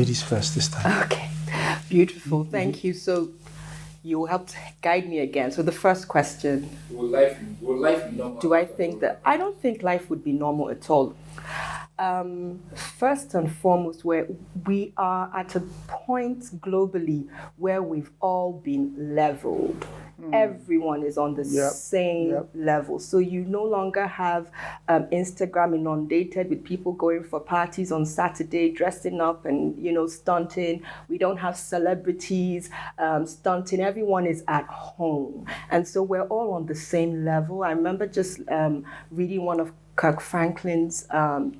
ladies first this time. Okay, beautiful. Thank you. So you helped guide me again. So the first question: Will life be normal? do I think that? I don't think life would be normal at all. First and foremost, where we are at a point globally where we've all been leveled. Everyone is on the same level. So you no longer have Instagram inundated with people going for parties on Saturday, dressing up and, stunting. We don't have celebrities stunting. Everyone is at home. And so we're all on the same level. I remember just reading one of Kirk Franklin's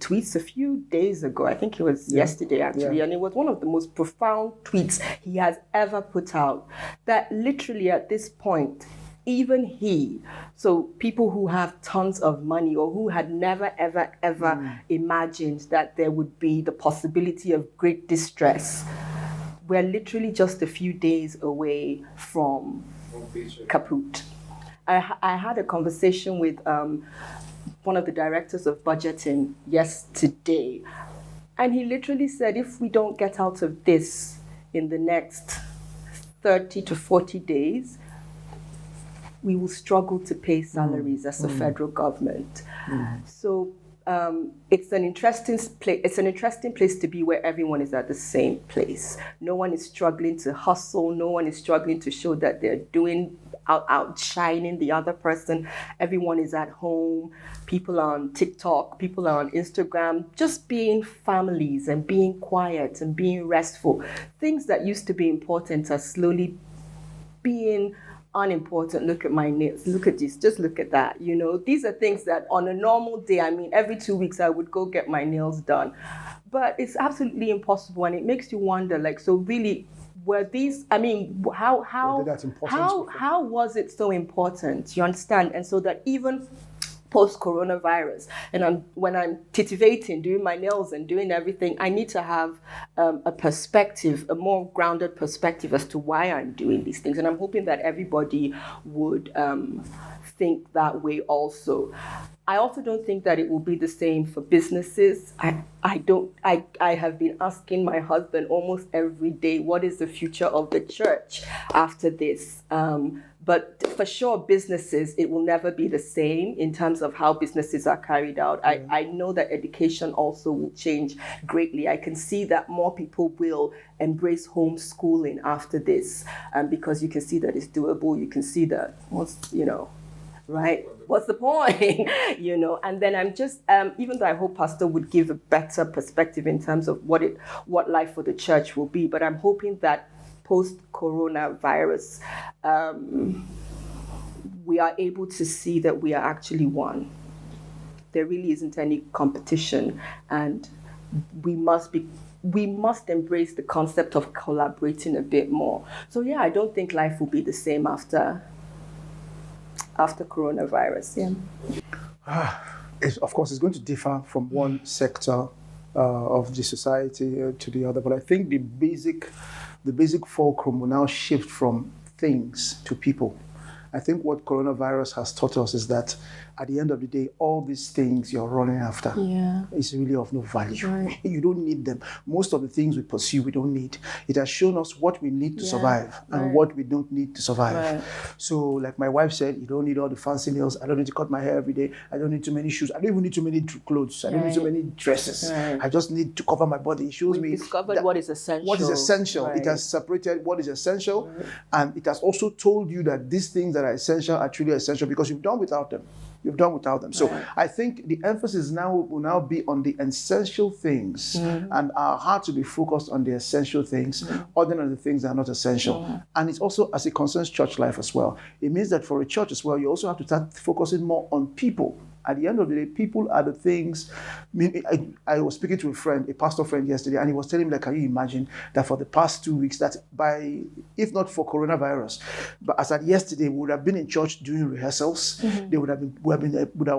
tweets a few days ago. I think it was yesterday, actually. And it was one of the most profound tweets he has ever put out. That literally at this point, even he, so people who have tons of money or who had never, ever imagined that there would be the possibility of great distress, we're literally just a few days away from kaput. I had a conversation with one of the directors of budgeting yesterday, and he literally said, if we don't get out of this in the next 30 to 40 days, we will struggle to pay salaries as a federal government. So it's an interesting place. It's an interesting place to be where everyone is at the same place. No one is struggling to hustle. No one is struggling to show that they're outshining the other person. Everyone is at home. People are on TikTok. People are on Instagram, just being families and being quiet and being restful. Things that used to be important are slowly being unimportant. Look at my nails. Look at this. Just look at that. These are things that on a normal day, every 2 weeks I would go get my nails done. But it's absolutely impossible, and it makes you wonder, so really, were these, how was it so important? You understand? And so that even post-coronavirus, and when I'm titivating, doing my nails and doing everything, I need to have a perspective, a more grounded perspective as to why I'm doing these things. And I'm hoping that everybody would think that way also. I also don't think that it will be the same for businesses. I have been asking my husband almost every day, what is the future of the church after this? But for sure, businesses, it will never be the same in terms of how businesses are carried out. I know that education also will change greatly. I can see that more people will embrace homeschooling after this, because you can see that it's doable. You can see that, right? What's the point? And then I'm just, even though I hope Pastor would give a better perspective in terms of what life for the church will be, but I'm hoping that post-coronavirus, we are able to see that we are actually one. There really isn't any competition, and we must embrace the concept of collaborating a bit more. So I don't think life will be the same after coronavirus. Of course, it's going to differ from one sector of the society to the other, but I think the basic fulcrum will now shift from things to people. I think what coronavirus has taught us is that at the end of the day, all these things you're running after is really of no value. Right. You don't need them. Most of the things we pursue, we don't need. It has shown us what we need to survive and what we don't need to survive. Right. So like my wife said, you don't need all the fancy nails. I don't need to cut my hair every day. I don't need too many shoes. I don't even need too many clothes. I don't need too many dresses. Right. I just need to cover my body. It shows me discovered what is essential. What is essential. Right. It has separated what is essential, and it has also told you that these things that are essential are truly essential because you've done without them. So I think the emphasis will now be on the essential things, and our heart will be focused on the essential things, other than the things that are not essential. And it's also as it concerns church life as well. It means that for a church as well, you also have to start focusing more on people. At the end of the day, people are the things. I was speaking to a pastor friend yesterday, and he was telling me, can you imagine that for the past 2 weeks, that if not for coronavirus, but as at yesterday, we would have been in church doing rehearsals. They would have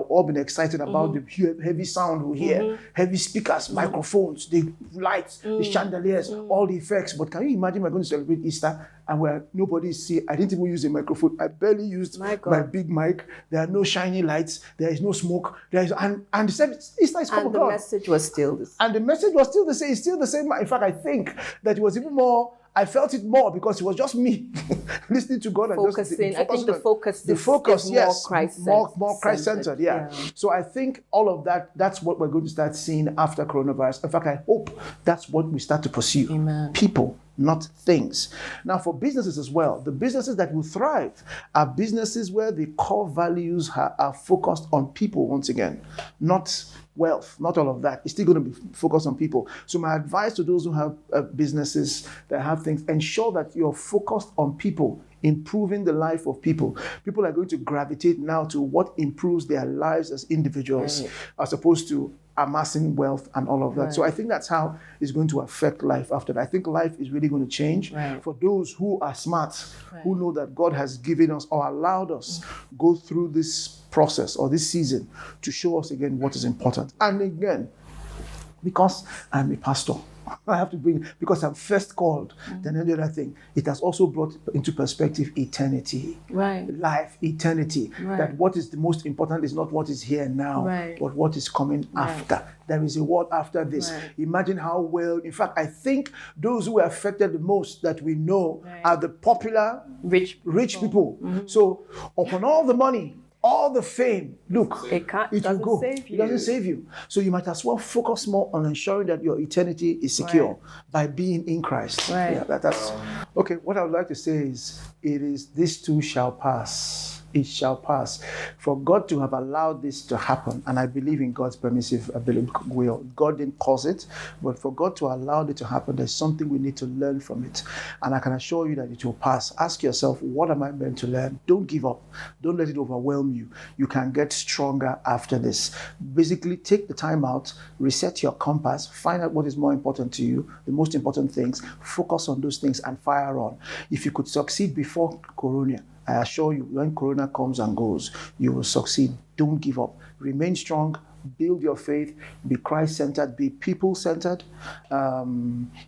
all been excited about the heavy sound we hear, heavy speakers, microphones, the lights, the chandeliers, all the effects. But can you imagine we're going to celebrate Easter and where nobody see. I didn't even use a microphone. I barely used my big mic. There are no shiny lights. There is no smoke. There is and the service. It's like, and the message was still the same. And the message was still the same. It's still the same. In fact, I think that it was even more. I felt it more because it was just me listening to God and focusing. I think the focus is yes, more Christ-centered. Yeah. So I think all of that. That's what we're going to start seeing after coronavirus. In fact, I hope that's what we start to pursue. Amen. People, not things. Now, for businesses as well, the businesses that will thrive are businesses where the core values are focused on people once again, not wealth, not all of that. It's still going to be focused on people. So my advice to those who have businesses that have things, ensure that you're focused on people, improving the life of people. People are going to gravitate now to what improves their lives as individuals, as opposed to amassing wealth and all of that. Right. So I think that's how it's going to affect life after that. I think life is really going to change for those who are smart, who know that God has given us or allowed us go through this process or this season to show us again what is important. And again, because I'm a pastor, I have to bring, because I'm first called, then any other thing, it has also brought into perspective eternity, life, eternity. That what is the most important is not what is here now, but what is coming after. There is a world after this. Imagine how well, in fact, I think those who are affected the most that we know are the popular, rich people. So upon all the money, all the fame, look, it will go. It doesn't save you. So you might as well focus more on ensuring that your eternity is secure by being in Christ. Yeah, that's okay. What I would like to say is, this too shall pass. It shall pass. For God to have allowed this to happen, and I believe in God's permissive will. God didn't cause it, but for God to allow it to happen, there's something we need to learn from it. And I can assure you that it will pass. Ask yourself, what am I meant to learn? Don't give up. Don't let it overwhelm you. You can get stronger after this. Basically, take the time out, reset your compass, find out what is more important to you, the most important things, focus on those things and fire on. If you could succeed before Corona, I assure you, when Corona comes and goes, you will succeed. Don't give up. Remain strong. Build your faith. Be Christ-centered. Be people-centered.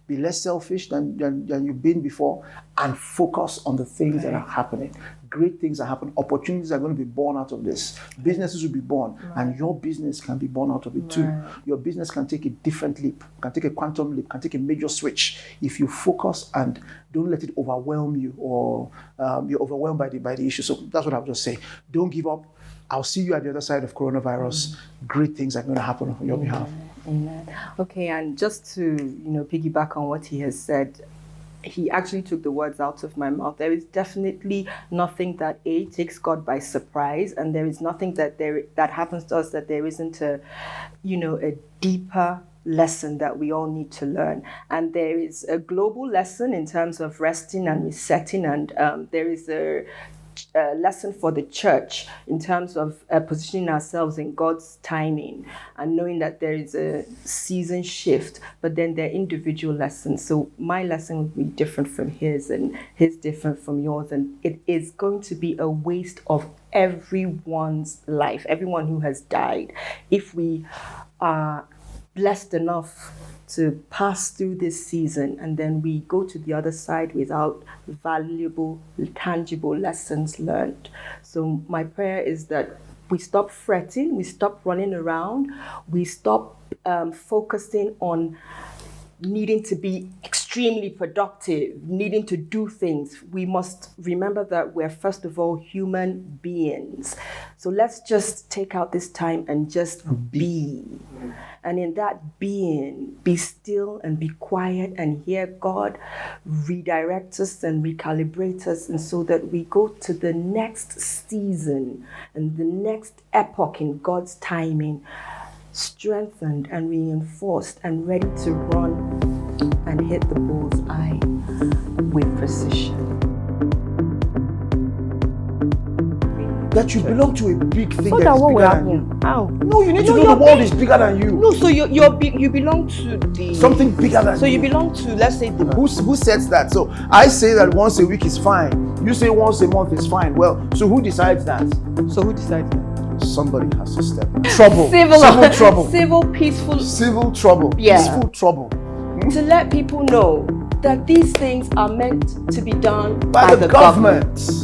Be less selfish than you've been before. And focus on the things that are happening. Great things are happening. Opportunities are going to be born out of this. Businesses will be born. And your business can be born out of it too. Your business can take a different leap, can take a quantum leap, can take a major switch if you focus and don't let it overwhelm you, or you're overwhelmed by the issue. So that's what I'll just say. Don't give up. I'll see you at the other side of coronavirus. Great things are going to happen on your behalf. Amen. Okay, and just to piggyback on what he has said, he actually took the words out of my mouth. There is definitely nothing that takes God by surprise, and there is nothing that happens to us that there isn't a deeper lesson that we all need to learn. And there is a global lesson in terms of resting and resetting, and there is a lesson for the church in terms of positioning ourselves in God's timing and knowing that there is a season shift, but then there are individual lessons. So my lesson will be different from his, and his different from yours, and it is going to be a waste of everyone's life, everyone who has died, if we are blessed enough to pass through this season and then we go to the other side without valuable, tangible lessons learned. So my prayer is that we stop fretting, we stop running around, we stop focusing on needing to be extremely productive, needing to do things. We must remember that we're first of all human beings. So let's just take out this time and just be. And in that being, be still and be quiet and hear God redirect us and recalibrate us, and so that we go to the next season and the next epoch in God's timing, strengthened and reinforced and ready to run and hit the bullseye with precision. That you belong to a big thing So that that is what bigger we're than you. doing. How? No, you need to know the world is bigger than you. No, so you belong to the Something bigger than So you. you belong to, let's say, the Who sets that? So I say that once a week is fine. You say once a month is fine. Well, so who decides that? So who decides that? Somebody has to step in. Trouble. Civil trouble. Civil, peaceful. Civil trouble. Yeah. Peaceful trouble. To let people know that these things are meant to be done by the government.